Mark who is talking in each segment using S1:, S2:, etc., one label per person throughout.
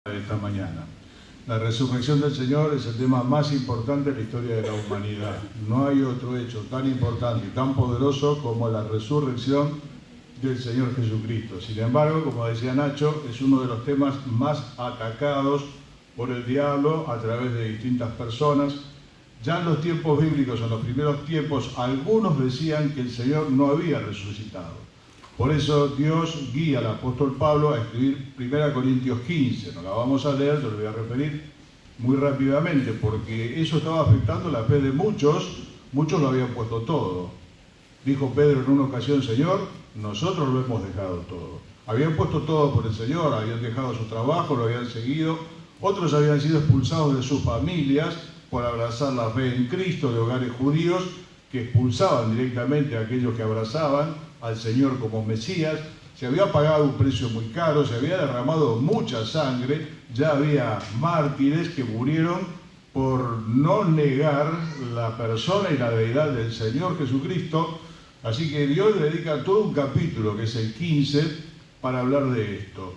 S1: De esta mañana. La resurrección del Señor es el tema más importante de la historia de la humanidad. No hay otro hecho tan importante y tan poderoso como la resurrección del Señor Jesucristo. Sin embargo, como decía Nacho, es uno de los temas más atacados por el diablo a través de distintas personas. Ya en los tiempos bíblicos, en los primeros tiempos, algunos decían que el Señor no había resucitado. Por eso Dios guía al apóstol Pablo a escribir 1 Corintios 15. No la vamos a leer, yo lo voy a referir muy rápidamente, porque eso estaba afectando la fe de muchos. Muchos lo habían puesto todo. Dijo Pedro en una ocasión: Señor, nosotros lo hemos dejado todo. Habían puesto todo por el Señor, habían dejado su trabajo, lo habían seguido. Otros habían sido expulsados de sus familias por abrazar la fe en Cristo, de hogares judíos que expulsaban directamente a aquellos que abrazaban al Señor como Mesías. Se había pagado un precio muy caro, se había derramado mucha sangre, ya había mártires que murieron por no negar la persona y la deidad del Señor Jesucristo. Así que Dios le dedica todo un capítulo, que es el 15, para hablar de esto.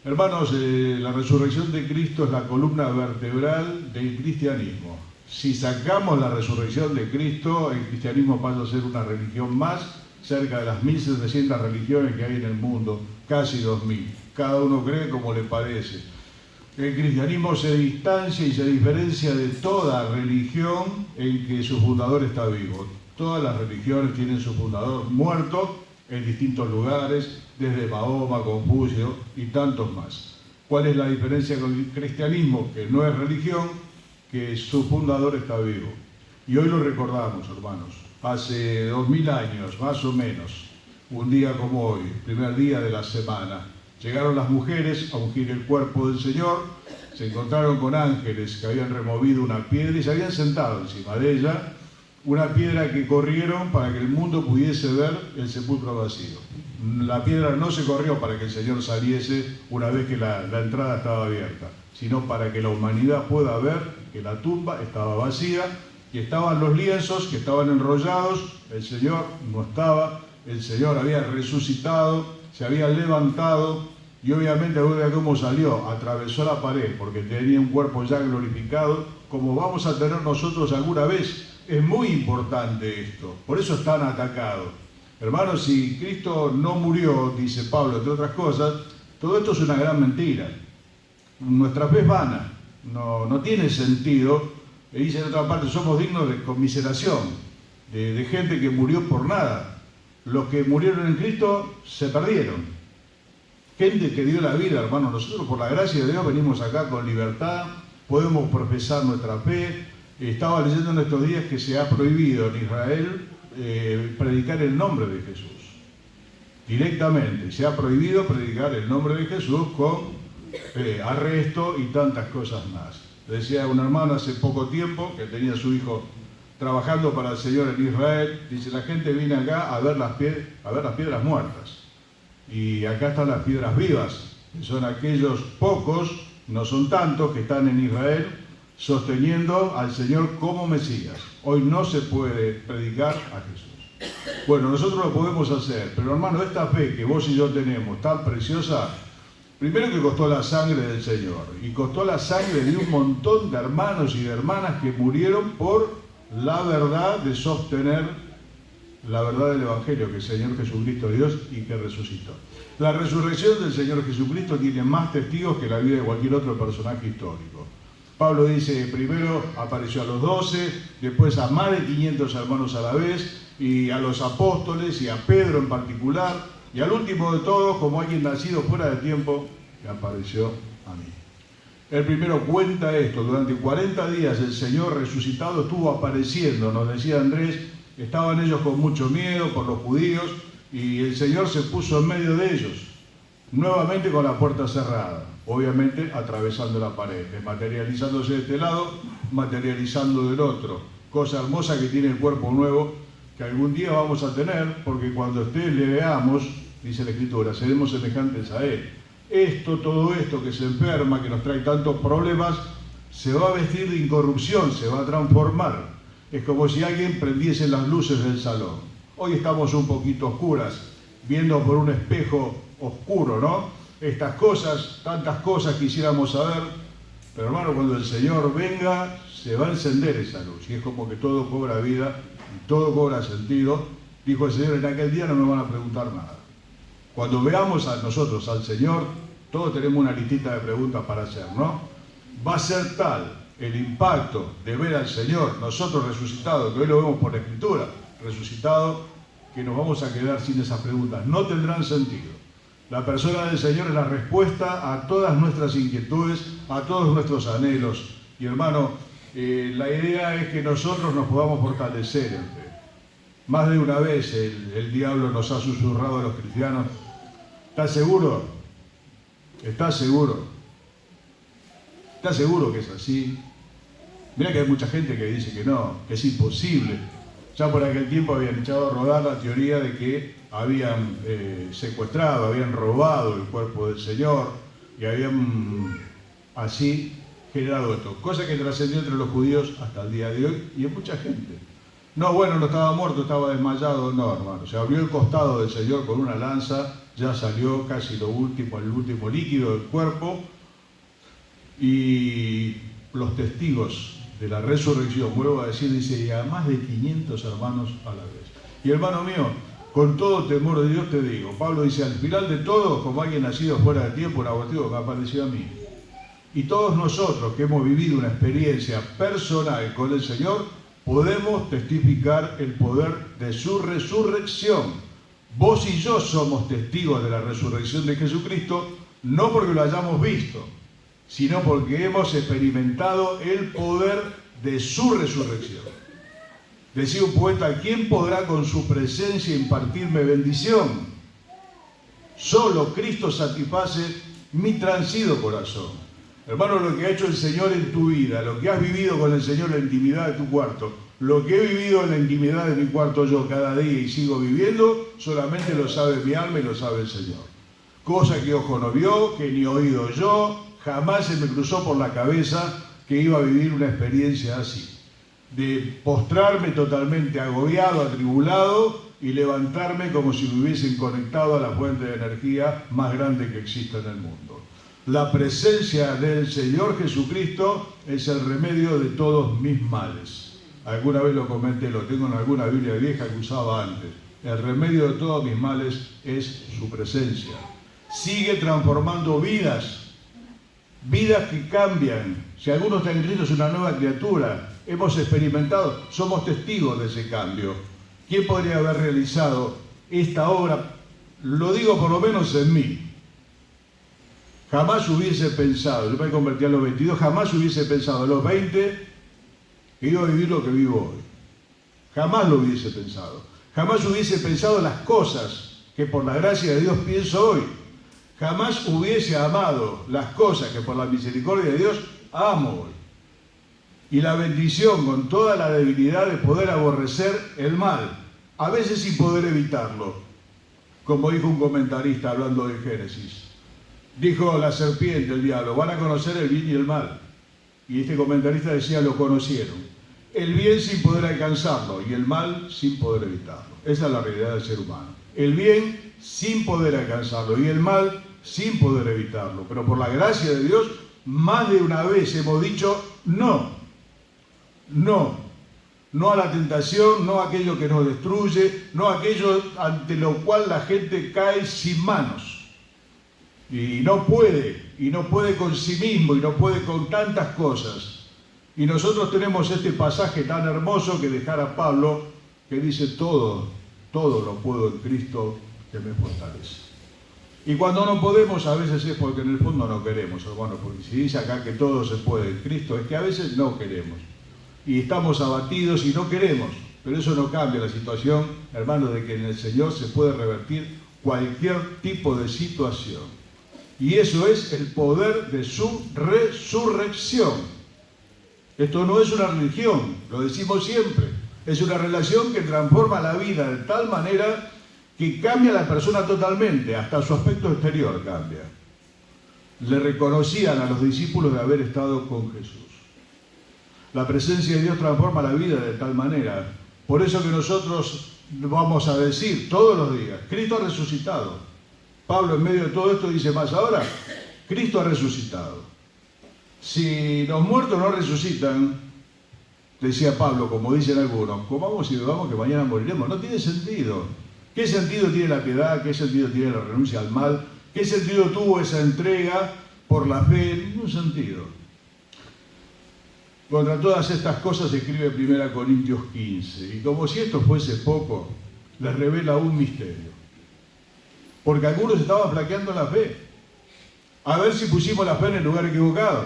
S1: Hermanos, la resurrección de Cristo es la columna vertebral del cristianismo. Si sacamos la resurrección de Cristo, el cristianismo pasa a ser una religión más, cerca de las 1.700 religiones que hay en el mundo, casi 2.000. Cada uno cree como le parece. El cristianismo se distancia y se diferencia de toda religión en que su fundador está vivo. Todas las religiones tienen su fundador muerto en distintos lugares, desde Mahoma, Confucio y tantos más. ¿Cuál es la diferencia con el cristianismo? Que no es religión, que su fundador está vivo. Y hoy lo recordamos, hermanos. Hace 2000 años, más o menos, un día como hoy, primer día de la semana, llegaron las mujeres a ungir el cuerpo del Señor, se encontraron con ángeles que habían removido una piedra y se habían sentado encima de ella, una piedra que corrieron para que el mundo pudiese ver el sepulcro vacío. La piedra no se corrió para que el Señor saliese una vez que la entrada estaba abierta, sino para que la humanidad pueda ver que la tumba estaba vacía. Y estaban los lienzos que estaban enrollados, el Señor no estaba, el Señor había resucitado, se había levantado y obviamente cómo salió, atravesó la pared porque tenía un cuerpo ya glorificado, como vamos a tener nosotros alguna vez. Es muy importante esto, por eso es tan atacado. Hermanos, si Cristo no murió, dice Pablo, entre otras cosas, todo esto es una gran mentira. Nuestra fe es vana, no tiene sentido. Y dice en otra parte, somos dignos de conmiseración, de gente que murió por nada. Los que murieron en Cristo se perdieron. Gente que dio la vida, hermano. Nosotros por la gracia de Dios venimos acá con libertad, podemos profesar nuestra fe. Estaba leyendo en estos días que se ha prohibido en Israel predicar el nombre de Jesús. Directamente, se ha prohibido predicar el nombre de Jesús con arresto y tantas cosas más. Decía un hermano hace poco tiempo que tenía a su hijo trabajando para el Señor en Israel. Dice, la gente viene acá a ver las piedras muertas. Y acá están las piedras vivas, que son aquellos pocos, no son tantos, que están en Israel sosteniendo al Señor como Mesías. Hoy no se puede predicar a Jesús. Bueno, nosotros lo podemos hacer, pero hermano, esta fe que vos y yo tenemos, tan preciosa, primero que costó la sangre del Señor y costó la sangre de un montón de hermanos y de hermanas que murieron por la verdad de sostener la verdad del Evangelio, que el Señor Jesucristo es Dios y que resucitó. La resurrección del Señor Jesucristo tiene más testigos que la vida de cualquier otro personaje histórico. Pablo dice, primero apareció a los 12, después a más de 500 hermanos a la vez, y a los apóstoles y a Pedro en particular, y al último de todos, como alguien nacido fuera de tiempo, que apareció a mí. El primero cuenta esto: durante 40 días el Señor resucitado estuvo apareciendo, nos decía Andrés, estaban ellos con mucho miedo por los judíos, y el Señor se puso en medio de ellos, nuevamente con la puerta cerrada, obviamente atravesando la pared, materializándose de este lado, materializando del otro. Cosa hermosa que tiene el cuerpo nuevo, que algún día vamos a tener, porque cuando ustedes le veamos, dice la Escritura, seremos semejantes a Él. Todo esto que se enferma, que nos trae tantos problemas, se va a vestir de incorrupción, se va a transformar. Es como si alguien prendiese las luces del salón. Hoy estamos un poquito oscuras, viendo por un espejo oscuro, ¿no? estas cosas, tantas cosas quisiéramos saber, pero hermano, cuando el Señor venga, se va a encender esa luz, y es como que todo cobra vida, y todo cobra sentido. Dijo el Señor, en aquel día no me van a preguntar nada. Cuando veamos a nosotros, al Señor, todos tenemos una listita de preguntas para hacer, ¿no? Va a ser tal el impacto de ver al Señor, nosotros resucitados, que hoy lo vemos por la Escritura, resucitado, que nos vamos a quedar sin esas preguntas. No tendrán sentido. La persona del Señor es la respuesta a todas nuestras inquietudes, a todos nuestros anhelos. Y hermano, la idea es que nosotros nos podamos fortalecer en fe. Más de una vez el diablo nos ha susurrado a los cristianos, ¿estás seguro? ¿Estás seguro? ¿Estás seguro que es así? Mira que hay mucha gente que dice que no, que es imposible. Ya por aquel tiempo habían echado a rodar la teoría de que habían secuestrado, habían robado el cuerpo del Señor y habían así generado esto. Cosa que trascendió entre los judíos hasta el día de hoy y en mucha gente. No, bueno, no estaba muerto, estaba desmayado. No, hermano, se abrió el costado del Señor con una lanza, ya salió casi lo último, el último líquido del cuerpo, y los testigos de la resurrección, vuelvo a decir, dice, y a más de 500 hermanos a la vez. Y hermano mío, con todo temor de Dios te digo, Pablo dice, al final de todo, como alguien nacido fuera de tiempo, un abortivo que me ha parecido a mí. Y todos nosotros que hemos vivido una experiencia personal con el Señor, podemos testificar el poder de su resurrección. Vos y yo somos testigos de la resurrección de Jesucristo, no porque lo hayamos visto, sino porque hemos experimentado el poder de su resurrección. Decía un poeta, ¿quién podrá con su presencia impartirme bendición? Solo Cristo satisface mi transido corazón. Hermano, lo que ha hecho el Señor en tu vida, lo que has vivido con el Señor en la intimidad de tu cuarto, lo que he vivido en la intimidad de mi cuarto yo cada día y sigo viviendo, solamente lo sabe mi alma y lo sabe el Señor. Cosa que ojo no vio, que ni oído yo, jamás se me cruzó por la cabeza que iba a vivir una experiencia así. De postrarme totalmente agobiado, atribulado y levantarme como si me hubiesen conectado a la fuente de energía más grande que existe en el mundo. La presencia del Señor Jesucristo es el remedio de todos mis males. Alguna vez lo comenté, lo tengo en alguna Biblia vieja que usaba antes. El remedio de todos mis males es su presencia. Sigue transformando vidas, vidas que cambian. Si alguno está en Cristo es una nueva criatura. Hemos experimentado, somos testigos de ese cambio. ¿Quién podría haber realizado esta obra? Lo digo por lo menos en mí. Jamás hubiese pensado, yo me convertí a los 22, jamás hubiese pensado a los 20 que iba a vivir lo que vivo hoy. Jamás lo hubiese pensado. Jamás hubiese pensado las cosas que por la gracia de Dios pienso hoy. Jamás hubiese amado las cosas que por la misericordia de Dios amo hoy. Y la bendición con toda la debilidad de poder aborrecer el mal, a veces sin poder evitarlo. Como dijo un comentarista hablando de Génesis. Dijo la serpiente, el diablo, van a conocer el bien y el mal. Y este comentarista decía, lo conocieron. El bien sin poder alcanzarlo y el mal sin poder evitarlo. Esa es la realidad del ser humano. El bien sin poder alcanzarlo y el mal sin poder evitarlo. Pero por la gracia de Dios, más de una vez hemos dicho no. No. No a la tentación, no a aquello que nos destruye, no a aquello ante lo cual la gente cae sin manos. Y no puede con sí mismo, y no puede con tantas cosas. Y nosotros tenemos este pasaje tan hermoso que dejara Pablo, que dice todo lo puedo en Cristo que me fortalece. Y cuando no podemos, a veces es porque en el fondo no queremos, hermano, porque si dice acá que todo se puede en Cristo, es que a veces no queremos. Y estamos abatidos y no queremos, pero eso no cambia la situación, hermano, de que en el Señor se puede revertir cualquier tipo de situación. Y eso es el poder de su resurrección. Esto no es una religión, lo decimos siempre. Es una relación que transforma la vida de tal manera que cambia a la persona totalmente, hasta su aspecto exterior cambia. Le reconocían a los discípulos de haber estado con Jesús. La presencia de Dios transforma la vida de tal manera. Por eso que nosotros vamos a decir todos los días, Cristo ha resucitado. Pablo en medio de todo esto dice más ahora, Cristo ha resucitado. Si los muertos no resucitan, decía Pablo, como dicen algunos, comamos y bebamos que mañana moriremos. No tiene sentido. ¿Qué sentido tiene la piedad? ¿Qué sentido tiene la renuncia al mal? ¿Qué sentido tuvo esa entrega por la fe? Ningún sentido. Contra todas estas cosas escribe 1 Corintios 15. Y como si esto fuese poco, les revela un misterio. Porque algunos estaban flaqueando la fe. A ver si pusimos la fe en el lugar equivocado.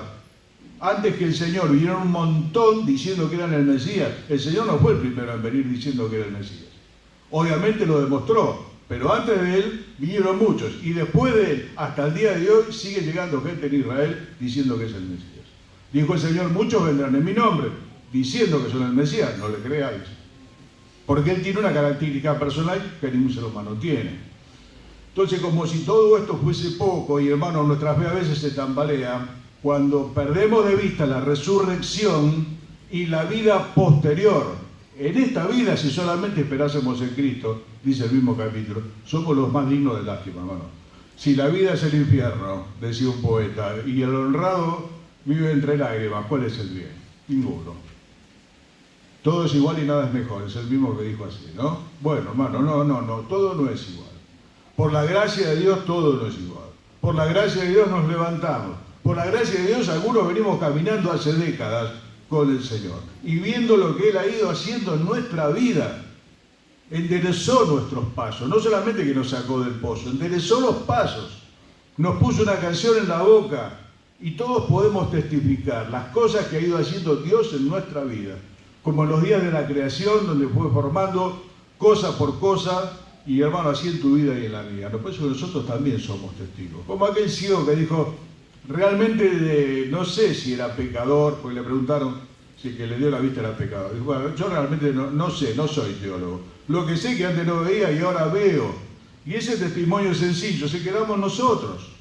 S1: Antes que el Señor vinieron un montón diciendo que eran el Mesías. El Señor no fue el primero en venir diciendo que era el Mesías. Obviamente lo demostró, pero antes de él vinieron muchos. Y después de él, hasta el día de hoy, sigue llegando gente en Israel diciendo que es el Mesías. Dijo el Señor, muchos vendrán en mi nombre, diciendo que son el Mesías. No le creáis. Porque él tiene una característica personal que ningún ser humano tiene. Entonces, como si todo esto fuese poco, y hermanos, nuestra fe a veces se tambalea, cuando perdemos de vista la resurrección y la vida posterior. En esta vida, si solamente esperásemos en Cristo, dice el mismo capítulo, somos los más dignos de lástima, hermano. Si la vida es el infierno, decía un poeta, y el honrado vive entre lágrimas, ¿cuál es el bien? Ninguno. Todo es igual y nada es mejor, es el mismo que dijo así, ¿no? Bueno, hermano, no, todo no es igual. Por la gracia de Dios todo no es igual. Por la gracia de Dios nos levantamos. Por la gracia de Dios algunos venimos caminando hace décadas con el Señor. Y viendo lo que Él ha ido haciendo en nuestra vida, enderezó nuestros pasos. No solamente que nos sacó del pozo, enderezó los pasos. Nos puso una canción en la boca y todos podemos testificar las cosas que ha ido haciendo Dios en nuestra vida. Como en los días de la creación, donde fue formando cosa por cosa. Y hermano, así en tu vida y en la mía. Por eso nosotros también somos testigos. Como aquel ciego que dijo, realmente no sé si era pecador, porque le preguntaron si el que le dio la vista era pecador. Dijo, bueno, yo realmente no sé, no soy teólogo. Lo que sé es que antes no veía y ahora veo. Y ese testimonio sencillo, se quedamos nosotros.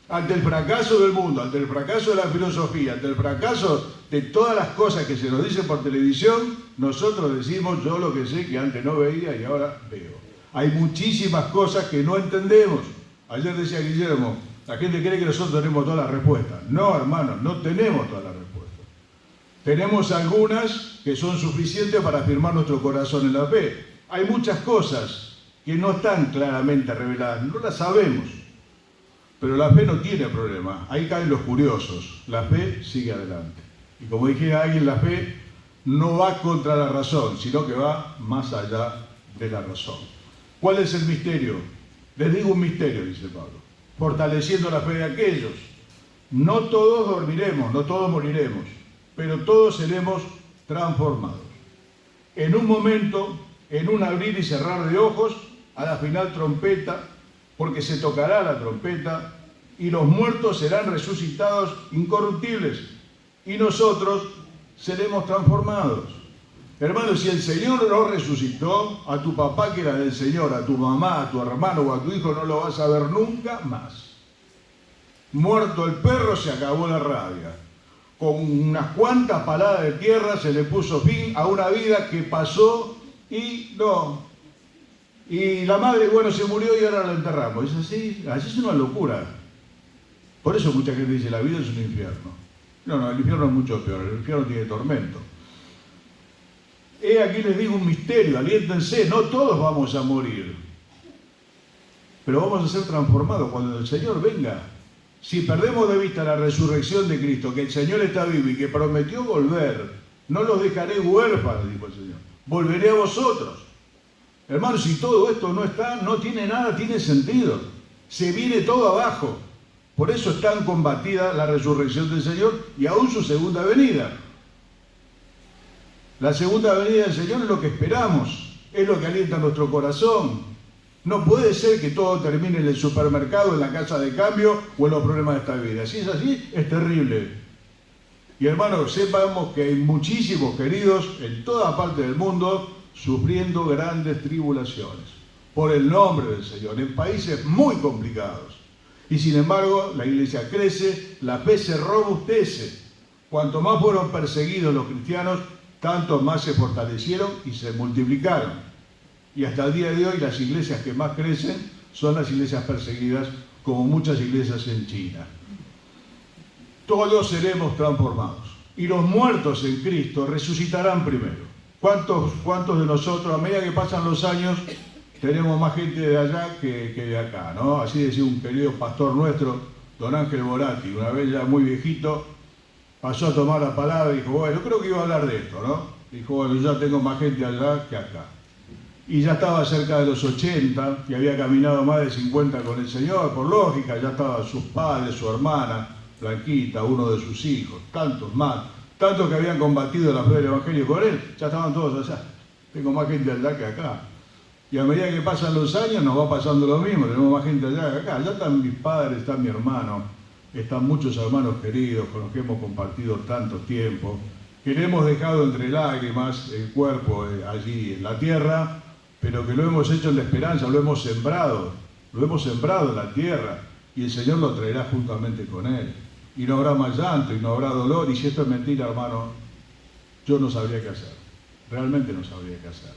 S1: Ante el fracaso del mundo, ante el fracaso de la filosofía, ante el fracaso de todas las cosas que se nos dicen por televisión, nosotros decimos, yo lo que sé que antes no veía y ahora veo. Hay muchísimas cosas que no entendemos. Ayer decía Guillermo, la gente cree que nosotros tenemos todas las respuestas. No, hermano, no tenemos todas las respuestas. Tenemos algunas que son suficientes para afirmar nuestro corazón en la fe. Hay muchas cosas que no están claramente reveladas, no las sabemos. Pero la fe no tiene problema. Ahí caen los curiosos. La fe sigue adelante. Y como dije a alguien, la fe no va contra la razón, sino que va más allá de la razón. ¿Cuál es el misterio? Les digo un misterio, dice Pablo. Fortaleciendo la fe de aquellos. No todos dormiremos, no todos moriremos, pero todos seremos transformados. En un momento, en un abrir y cerrar de ojos, a la final trompeta, porque se tocará la trompeta, y los muertos serán resucitados incorruptibles, y nosotros seremos transformados. Hermano, si el Señor no resucitó, a tu papá que era del Señor, a tu mamá, a tu hermano o a tu hijo no lo vas a ver nunca más. Muerto el perro, se acabó la rabia. Con unas cuantas paladas de tierra se le puso fin a una vida que pasó y no. Y la madre, bueno, se murió y ahora la enterramos. Es así, así es una locura. Por eso mucha gente dice, la vida es un infierno. No, el infierno es mucho peor, el infierno tiene tormento. Aquí les digo un misterio, aliéntense, no todos vamos a morir, pero vamos a ser transformados cuando el Señor venga. Si perdemos de vista la resurrección de Cristo, que el Señor está vivo y que prometió volver, no los dejaré huérfanos, dijo el Señor, volveré a vosotros. Hermanos, si todo esto no está, no tiene nada, tiene sentido, se viene todo abajo. Por eso es tan combatida la resurrección del Señor y aún su segunda venida. La segunda venida del Señor es lo que esperamos, es lo que alienta nuestro corazón. No puede ser que todo termine en el supermercado, en la casa de cambio o en los problemas de esta vida. Si es así, es terrible. Y hermanos, sepamos que hay muchísimos queridos en toda parte del mundo sufriendo grandes tribulaciones por el nombre del Señor, en países muy complicados. Y sin embargo, la iglesia crece, la fe se robustece. Cuanto más fueron perseguidos los cristianos, tanto más se fortalecieron y se multiplicaron. Y hasta el día de hoy las iglesias que más crecen son las iglesias perseguidas, como muchas iglesias en China. Todos seremos transformados y los muertos en Cristo resucitarán primero. ¿Cuántos de nosotros, a medida que pasan los años, tenemos más gente de allá que de acá, ¿no? Así decía un querido pastor nuestro, don Ángel Borati, una vez ya muy viejito, pasó a tomar la palabra y dijo, bueno, creo que iba a hablar de esto, ¿no? Dijo, bueno, yo ya tengo más gente allá que acá. Y ya estaba cerca de los 80, y había caminado más de 50 con el Señor, por lógica, ya estaban sus padres, su hermana, Blanquita, uno de sus hijos, tantos más, tantos que habían combatido la fe del Evangelio con él, ya estaban todos allá. Tengo más gente allá que acá. Y a medida que pasan los años nos va pasando lo mismo, tenemos más gente allá que acá. Allá están mis padres, está mi hermano, están muchos hermanos queridos con los que hemos compartido tanto tiempo, que le hemos dejado entre lágrimas el cuerpo allí en la tierra, pero que lo hemos hecho en la esperanza, lo hemos sembrado en la tierra, y el Señor lo traerá juntamente con él. Y no habrá más llanto, y no habrá dolor, y si esto es mentira, hermano, yo no sabría qué hacer, realmente no sabría qué hacer.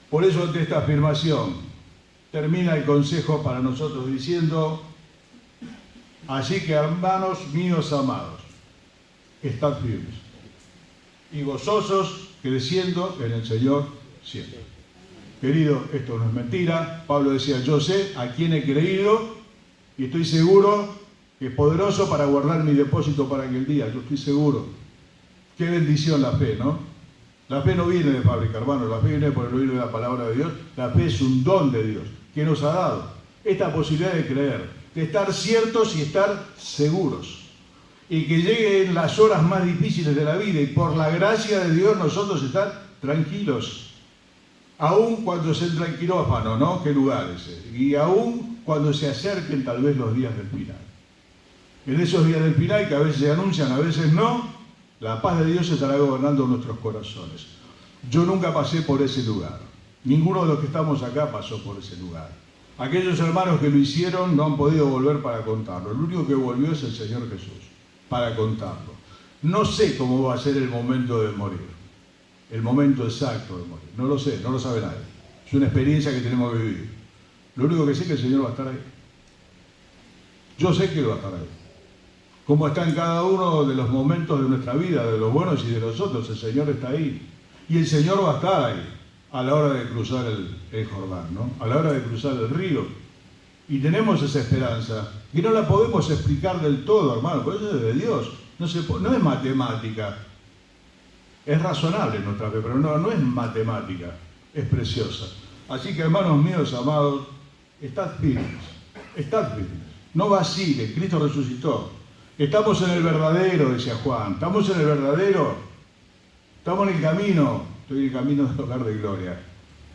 S1: Por eso, ante esta afirmación, termina el consejo para nosotros diciendo, así que hermanos míos amados, estad firmes y gozosos, creciendo en el Señor siempre. Querido, esto no es mentira. Pablo decía, yo sé a quién he creído y estoy seguro que es poderoso para guardar mi depósito para aquel día. Yo estoy seguro. Qué bendición la fe, ¿no? La fe no viene de fábrica, hermano. La fe viene por el oído de la palabra de Dios. La fe es un don de Dios que nos ha dado esta posibilidad de creer, de estar ciertos y estar seguros. Y que lleguen las horas más difíciles de la vida y por la gracia de Dios nosotros estar tranquilos. Aún cuando se entra en quirófano, ¿no? ¿Qué lugar es? Y aún cuando se acerquen tal vez los días del final. En esos días del final, que a veces se anuncian, a veces no, la paz de Dios estará gobernando nuestros corazones. Yo nunca pasé por ese lugar. Ninguno de los que estamos acá pasó por ese lugar. Aquellos hermanos que lo hicieron no han podido volver para contarlo. El único que volvió es el Señor Jesús, para contarlo. No sé cómo va a ser el momento de morir. El momento exacto de morir. No lo sé, no lo sabe nadie. Es una experiencia que tenemos que vivir. Lo único que sé es que el Señor va a estar ahí. Yo sé que Él va a estar ahí. Como está en cada uno de los momentos de nuestra vida, de los buenos y de los otros, el Señor está ahí. Y el Señor va a estar ahí a la hora de cruzar el Jordán, ¿no? A la hora de cruzar el río. Y tenemos esa esperanza, que no la podemos explicar del todo, hermano, porque eso es de Dios. No es matemática. Es razonable nuestra fe, pero no es matemática, es preciosa. Así que, hermanos míos amados, estad firmes, no vacilen, Cristo resucitó. Estamos en el verdadero, decía Juan, estamos en el verdadero, estamos en el camino, estoy en el camino del hogar de gloria,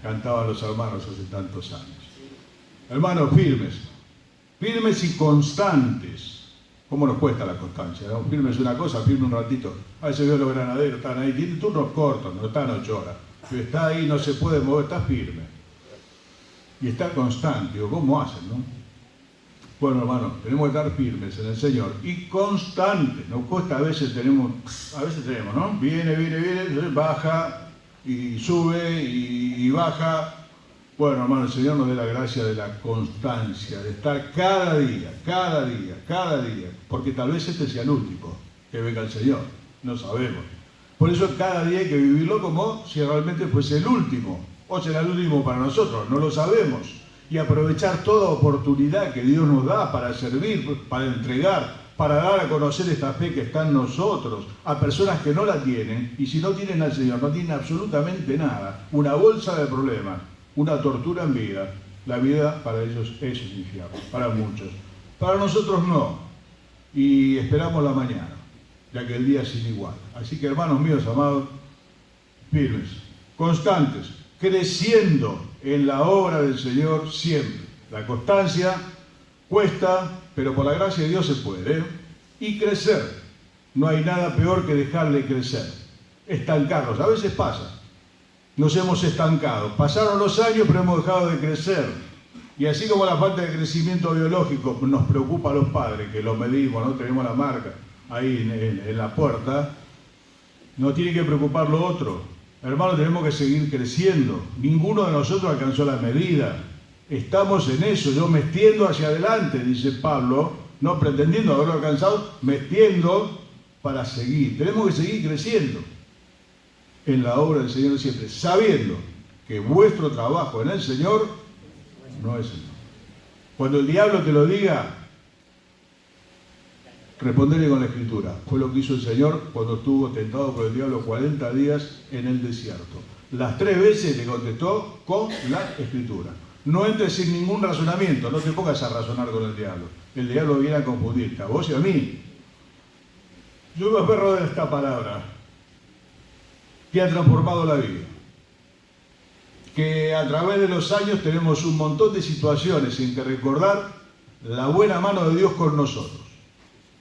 S1: cantaban los hermanos hace tantos años. Hermanos, firmes y constantes. ¿Cómo nos cuesta la constancia? ¿No? Firme es una cosa, firme un ratito. A veces veo los granaderos, están ahí, tienen turnos cortos, no están 8 horas. Pero está ahí, no se puede mover, está firme. Y está constante. Digo, ¿cómo hacen, no? Bueno, hermano, tenemos que estar firmes en el Señor. Y constantes. Nos cuesta, a veces tenemos, ¿no? Viene, baja, y sube, y baja. Bueno, hermano, el Señor nos dé la gracia de la constancia, de estar cada día, porque tal vez este sea el último que venga el Señor, no sabemos. Por eso cada día hay que vivirlo como si realmente fuese el último, o será el último para nosotros, no lo sabemos. Y aprovechar toda oportunidad que Dios nos da para servir, para entregar, para dar a conocer esta fe que está en nosotros, a personas que no la tienen, y si no tienen al Señor, no tienen absolutamente nada, una bolsa de problemas. Una tortura en vida. La vida para ellos es un infierno, para muchos. Para nosotros no. Y esperamos la mañana, ya que el día es sin igual. Así que, hermanos míos amados, firmes, constantes, creciendo en la obra del Señor siempre. La constancia cuesta, pero por la gracia de Dios se puede. Y crecer. No hay nada peor que dejarle crecer. Estancarnos. A veces pasa. Nos hemos estancado. Pasaron los años, pero hemos dejado de crecer. Y así como la falta de crecimiento biológico nos preocupa a los padres, que lo medimos, ¿no? Tenemos la marca ahí en la puerta, no tiene que preocupar lo otro. Hermanos, tenemos que seguir creciendo. Ninguno de nosotros alcanzó la medida. Estamos en eso, yo me extiendo hacia adelante, dice Pablo, no pretendiendo haberlo alcanzado, me extiendo para seguir. Tenemos que seguir creciendo en la obra del Señor siempre, sabiendo que vuestro trabajo en el Señor no es el mismo. Cuando el diablo te lo diga, respondele con la Escritura. Fue lo que hizo el Señor cuando estuvo tentado por el diablo 40 días en el desierto. Las 3 veces le contestó con la Escritura. No entres sin ningún razonamiento, no te pongas a razonar con el diablo. El diablo viene a confundirte, a vos y a mí. Yo me aferro de esta palabra que ha transformado la vida. Que a través de los años tenemos un montón de situaciones en que recordar la buena mano de Dios con nosotros.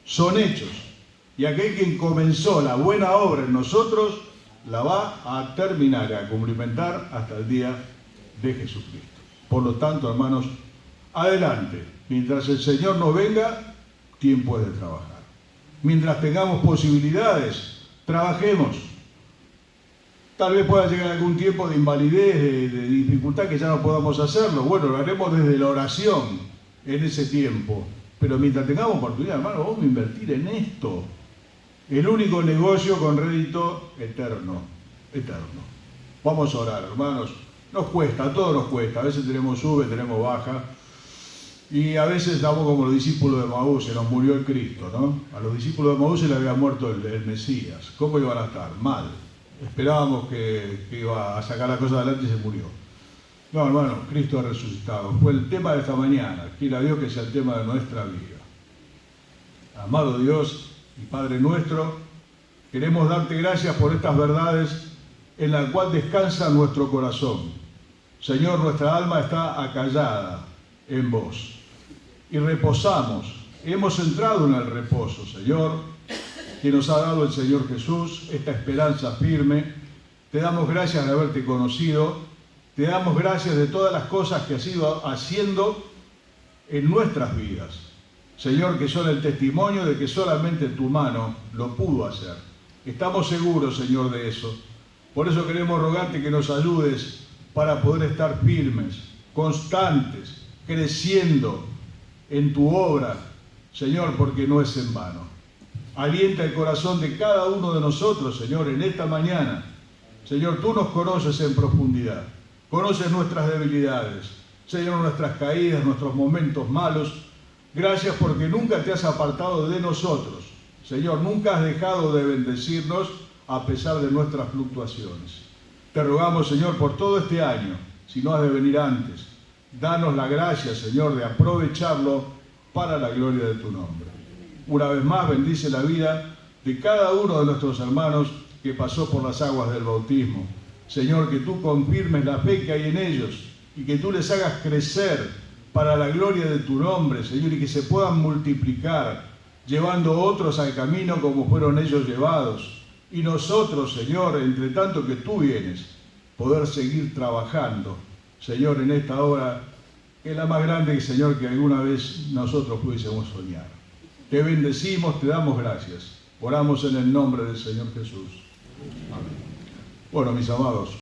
S1: Son hechos. Y aquel quien comenzó la buena obra en nosotros, la va a terminar, a cumplimentar hasta el día de Jesucristo. Por lo tanto, hermanos, adelante. Mientras el Señor no venga, tiempo es de trabajar. Mientras tengamos posibilidades, trabajemos. Tal vez pueda llegar algún tiempo de invalidez, de dificultad que ya no podamos hacerlo. Bueno, lo haremos desde la oración en ese tiempo. Pero mientras tengamos oportunidad, hermano, vamos a invertir en esto. El único negocio con rédito eterno. Eterno. Vamos a orar, hermanos. Nos cuesta, a todos nos cuesta. A veces tenemos sube, tenemos baja. Y a veces estamos como los discípulos de Maús, se nos murió el Cristo, ¿no? A los discípulos de Maús se les había muerto el Mesías. ¿Cómo iban a estar? Mal. Esperábamos que iba a sacar la cosa adelante y se murió. No, hermano, Cristo ha resucitado. Fue el tema de esta mañana. Quiera Dios que sea el tema de nuestra vida. Amado Dios y Padre nuestro, queremos darte gracias por estas verdades en las cuales descansa nuestro corazón. Señor, nuestra alma está acallada en vos y reposamos. Hemos entrado en el reposo, Señor, que nos ha dado el Señor Jesús, esta esperanza firme. Te damos gracias de haberte conocido. Te damos gracias de todas las cosas que has ido haciendo en nuestras vidas. Señor, que son el testimonio de que solamente tu mano lo pudo hacer. Estamos seguros, Señor, de eso. Por eso queremos rogarte que nos ayudes para poder estar firmes, constantes, creciendo en tu obra, Señor, porque no es en vano. Alienta el corazón de cada uno de nosotros, Señor, en esta mañana. Señor, tú nos conoces en profundidad. Conoces nuestras debilidades, Señor, nuestras caídas, nuestros momentos malos. Gracias porque nunca te has apartado de nosotros. Señor, nunca has dejado de bendecirnos a pesar de nuestras fluctuaciones. Te rogamos, Señor, por todo este año, si no has de venir antes, danos la gracia, Señor, de aprovecharlo para la gloria de tu nombre. Una vez más, bendice la vida de cada uno de nuestros hermanos que pasó por las aguas del bautismo. Señor, que tú confirmes la fe que hay en ellos y que tú les hagas crecer para la gloria de tu nombre, Señor, y que se puedan multiplicar, llevando otros al camino como fueron ellos llevados. Y nosotros, Señor, entre tanto que tú vienes, poder seguir trabajando, Señor, en esta obra, que es la más grande, Señor, que alguna vez nosotros pudiésemos soñar. Te bendecimos, te damos gracias. Oramos en el nombre del Señor Jesús. Amén. Bueno, mis amados.